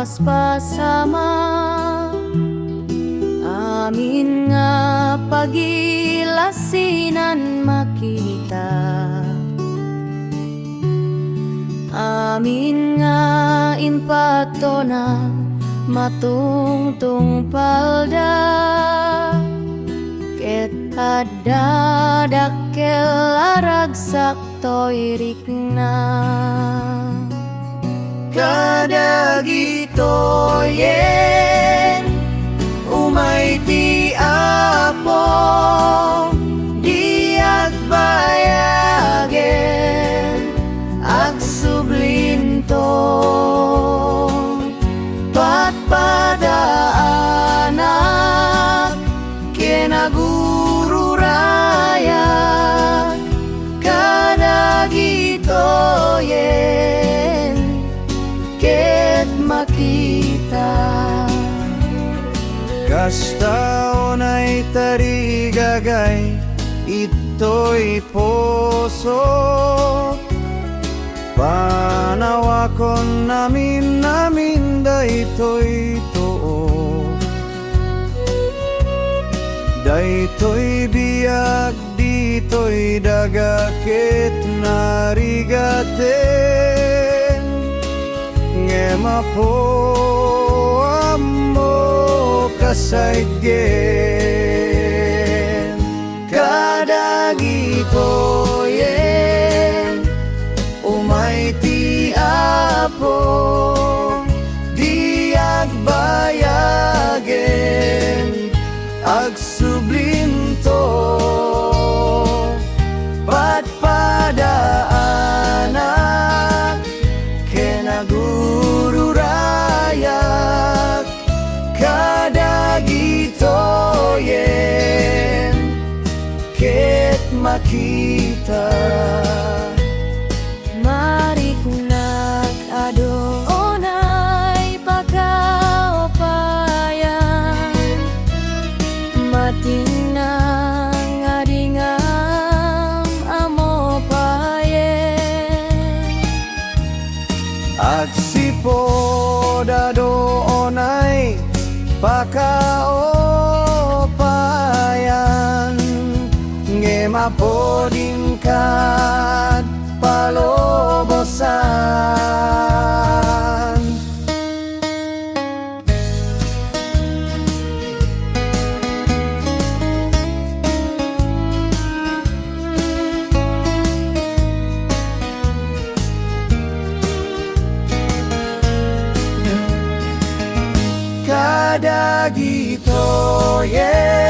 paspasama. Amin nga pagilasinan makita. Amin nga impato na matungtung palda. Ket ada dakkel aragsak toirikna. Kadagito yen umay ti Apo diag bayagen agsublinto patpadaanak kinaguru raya. Kadagito yen ket makita. Kastao na'y tarigagay, ito'y poso. Panawakon namin daytoy too. Daytoy biyag, dito'y dagakit narigaten. Ngema po amo kasaydgen. Kadagito yen umay ti Apo diag bayagen agsublinto patpadaanak kinaguru rayak. Kadagito yen ket makita. Mari kunak adonay pagkaopayan matinang adingam amo payen. Agsipo dadoonay pakaopayan ngema podingkat palobosan. Kadagito yen